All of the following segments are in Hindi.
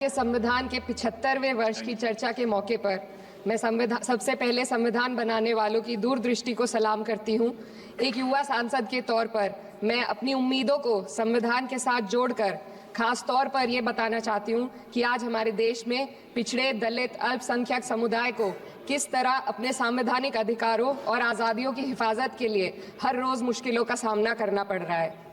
के संविधान के 75वें वर्ष की चर्चा के मौके पर मैं सबसे पहले संविधान बनाने वालों की दूरदृष्टि को सलाम करती हूं। एक युवा सांसद के तौर पर मैं अपनी उम्मीदों को संविधान के साथ जोड़कर खास तौर पर ये बताना चाहती हूं कि आज हमारे देश में पिछड़े, दलित, अल्पसंख्यक समुदाय को किस तरह अपने संवैधानिक अधिकारों और आज़ादियों की हिफाजत के लिए हर रोज मुश्किलों का सामना करना पड़ रहा है।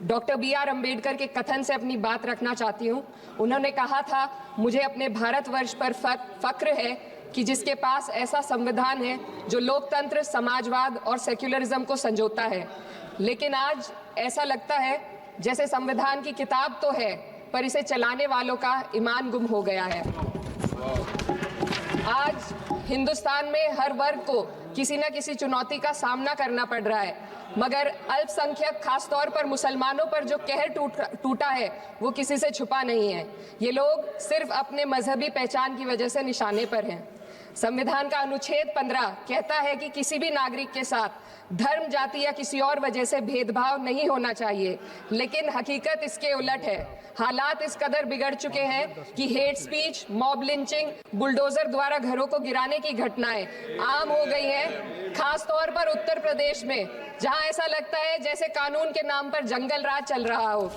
Doctor B.R. अम्बेडकर के कथन से अपनी बात रखना चाहती हूँ। उन्होंने कहा था, मुझे अपने भारतवर्ष पर फक्र है कि जिसके पास ऐसा संविधान है जो लोकतंत्र, समाजवाद और सेक्युलरिज्म को संजोता है। लेकिन आज ऐसा लगता है जैसे संविधान की किताब तो है पर इसे चलाने वालों का ईमान गुम हो गया है। आज हिंदुस्तान में हर वर्ग को किसी न किसी चुनौती का सामना करना पड़ रहा है, मगर अल्पसंख्यक, खासतौर पर मुसलमानों पर जो कहर टूटा है वो किसी से छुपा नहीं है। ये लोग सिर्फ अपने मजहबी पहचान की वजह से निशाने पर हैं। संविधान का अनुच्छेद 15 कहता है कि किसी भी नागरिक के साथ धर्म, जाति या किसी और वजह से भेदभाव नहीं होना चाहिए, लेकिन हकीकत इसके उलट है। हालात इस कदर बिगड़ चुके हैं कि hate speech, mob lynching, bulldozer द्वारा घरों को गिराने की घटनाएं आम हो गई हैं। खास तौर पर उत्तर प्रदेश में, जहां ऐसा लगता है जैसे कानून के नाम पर जंगल राज चल रहा हो।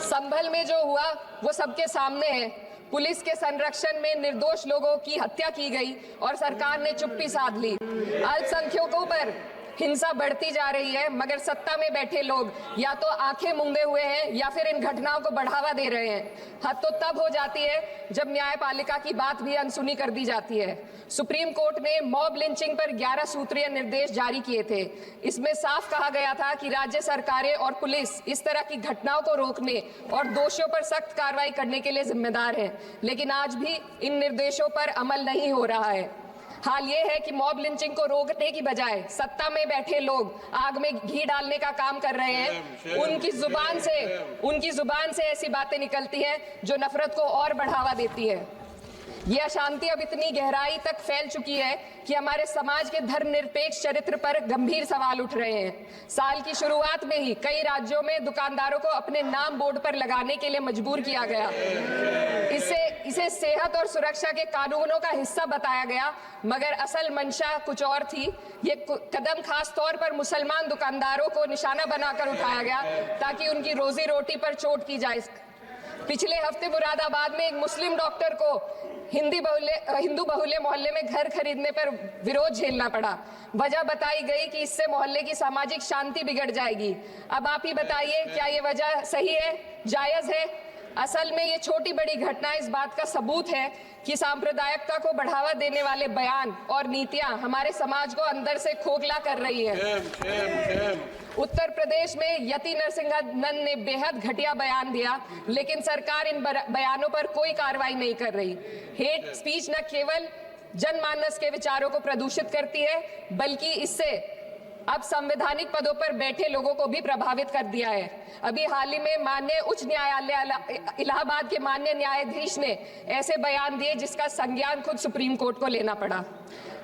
संभल में जो हुआ वो सबके सामने है। पुलिस के संरक्षण में निर्दोष लोगों की हत्या की गई और सरकार ने चुप्पी साध ली। अल्पसंख्यकों पर हिंसा बढ़ती जा रही है, मगर सत्ता में बैठे लोग या तो आंखें मूंदे हुए हैं या फिर इन घटनाओं को बढ़ावा दे रहे हैं। हद तो तब हो जाती है जब न्यायपालिका की बात भी अनसुनी कर दी जाती है। सुप्रीम कोर्ट ने मॉब लिंचिंग पर 11 सूत्रीय निर्देश जारी किए थे। इसमें साफ कहा गया था कि राज्य सरकारें और पुलिस इस तरह की घटनाओं को रोकने और दोषियों पर सख्त कार्रवाई करने के लिए जिम्मेदार है, लेकिन आज भी इन निर्देशों पर अमल नहीं हो रहा है। हाल ये है कि मॉब लिंचिंग को रोकने की बजाय सत्ता में बैठे लोग आग में घी डालने का काम कर रहे हैं। उनकी जुबान से ऐसी बातें निकलती हैं जो नफरत को और बढ़ावा देती है। यह अशांति अब इतनी गहराई तक फैल चुकी है कि हमारे समाज के धर्मनिरपेक्ष चरित्र पर गंभीर सवाल उठ रहे हैं। साल की शुरुआत में ही कई राज्यों में दुकानदारों को अपने नाम बोर्ड पर लगाने के लिए मजबूर किया गया। इसे सेहत और सुरक्षा के कानूनों का हिस्सा बताया गया, मगर असल मंशा कुछ और थी। ये कदम खास तौर पर मुसलमान दुकानदारों को निशाना बनाकर उठाया गया ताकि उनकी रोजी रोटी पर चोट की जाए। पिछले हफ्ते मुरादाबाद में एक मुस्लिम डॉक्टर को हिंदू बहुल्य मोहल्ले में घर खरीदने पर विरोध झेलना पड़ा। वजह बताई गई कि इससे मोहल्ले की सामाजिक शांति बिगड़ जाएगी। अब आप ही बताइए, क्या ये वजह सही है, जायज है? असल में ये छोटी बड़ी घटना इस बात का सबूत है कि सांप्रदायिकता को बढ़ावा देने वाले बयान और नीतियां हमारे समाज को अंदर से खोखला कर रही है। उत्तर प्रदेश में यति नरसिंहन ने बेहद घटिया बयान दिया, लेकिन सरकार इन बयानों पर कोई कार्रवाई नहीं कर रही। हेट स्पीच न केवल जनमानस के विचारों को प्रदूषित करती है, बल्कि इससे अब संवैधानिक पदों पर बैठे लोगों को भी प्रभावित कर दिया है। अभी हाल ही में माननीय उच्च न्यायालय इलाहाबाद के माननीय न्यायाधीश ने ऐसे बयान दिए जिसका संज्ञान खुद सुप्रीम कोर्ट को लेना पड़ा।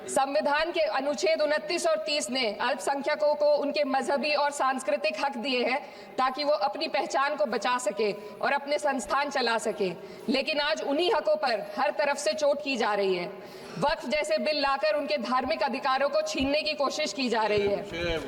संविधान के अनुच्छेद 29 और 30 ने अल्पसंख्यकों को उनके मजहबी और सांस्कृतिक हक दिए हैं ताकि वो अपनी पहचान को बचा सके और अपने संस्थान चला सके, लेकिन आज उन्हीं हकों पर हर तरफ से चोट की जा रही है। वक्फ जैसे बिल लाकर उनके धार्मिक अधिकारों को छीनने की कोशिश की जा रही है।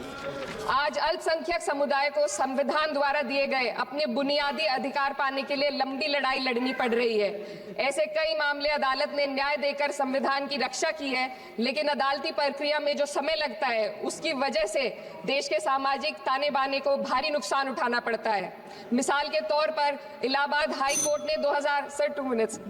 आज अल्पसंख्यक समुदाय को संविधान द्वारा दिए गए अपने बुनियादी अधिकार पाने के लिए लंबी लड़ाई लड़नी पड़ रही है। ऐसे कई मामले अदालत ने न्याय देकर संविधान की रक्षा की है, लेकिन अदालती प्रक्रिया में जो समय लगता है उसकी वजह से देश के सामाजिक ताने बाने को भारी नुकसान उठाना पड़ता है। मिसाल के तौर पर इलाहाबाद हाई कोर्ट ने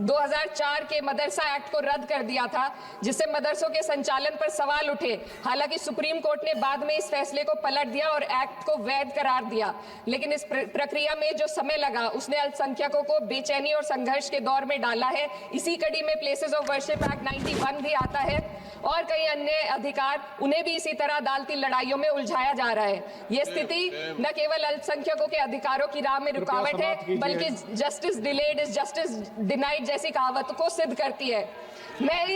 2004 के मदरसा एक्ट को रद्द कर दिया था, जिससे मदरसों के संचालन पर सवाल उठे। हालांकि सुप्रीम कोर्ट ने बाद में इस फैसले को पलट दिया और एक्ट को वैध करार दिया, लेकिन इस प्रक्रिया में जो समय लगा उसने अल्पसंख्यकों को बेचैनी और संघर्ष के दौर में डाला है। इसी कड़ी में प्लेसेस ऑफ वर्शिप एक्ट 91 भी आता है और कई अन्य अधिकार, उन्हें भी इसी तरह अदालती लड़ाइयों में उलझाया जा रहा है। ये स्थिति न केवल अल्पसंख्यकों के अधिकारों की राह में रुकावट है, बल्कि justice delayed is justice denied जैसी कहावत को सिद्ध करती है। मैं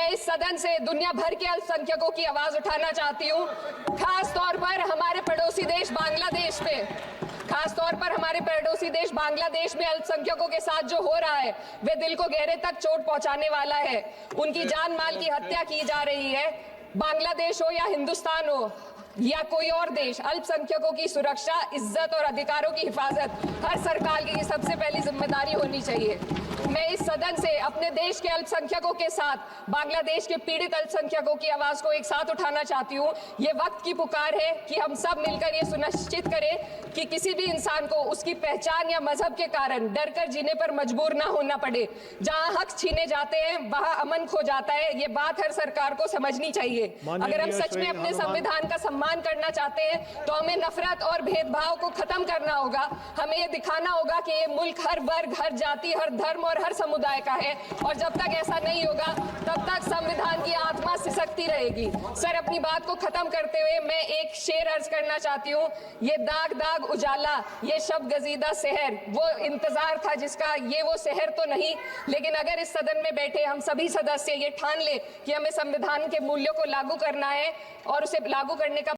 इस सदन से दुनिया भर के अल्पसंख्यकों की आवाज उठाना चाहती हूँ, खास तौर पर हमारे पड़ोसी देश बांग्लादेश पे। खास तौर पर हमारे पड़ोसी देश बांग्लादेश में अल्पसंख्यकों के साथ जो हो रहा है वे दिल को गहरे तक चोट पहुंचाने वाला है। उनकी जान माल की हत्या की जा रही है। बांग्लादेश हो या हिंदुस्तान हो या कोई और देश, अल्पसंख्यकों की सुरक्षा, इज्जत और अधिकारों की हिफाजत हर सरकार की सबसे पहली जिम्मेदारी होनी चाहिए। मैं इस सदन से अपने देश के अल्पसंख्यकों के साथ बांग्लादेश के पीड़ित अल्पसंख्यकों की आवाज को एक साथ उठाना चाहती हूँ। ये वक्त की पुकार है कि हम सब मिलकर ये सुनिश्चित करें कि किसी भी इंसान को उसकी पहचान या मजहब के कारण डर कर जीने पर मजबूर ना होना पड़े। जहाँ हक छीने जाते हैं वहाँ अमन खो जाता है। ये बात हर सरकार को समझनी चाहिए। अगर हम सच में अपने संविधान का सम्मान करना चाहते हैं तो हमें नफरत और भेदभाव को खत्म करना होगा। हमें ये दिखाना होगा कि ये मुल्क हर वर्ग, हर जाति, हर धर्म और हर समुदाय का है और जब तक ऐसा नहीं होगा तब तक संविधान की आत्मा सिसकती रहेगी। सर, अपनी बात को खत्म करते हुए मैं एक शेर अर्ज करना चाहती हूँ। ये दाग दाग उजाला, ये शब गजीदा शहर, वो इंतजार था जिसका, ये वो शहर तो नहीं। लेकिन अगर इस सदन में बैठे हम सभी सदस्य ये ठान ले कि हमें संविधान के मूल्यों को लागू करना है और उसे लागू करने का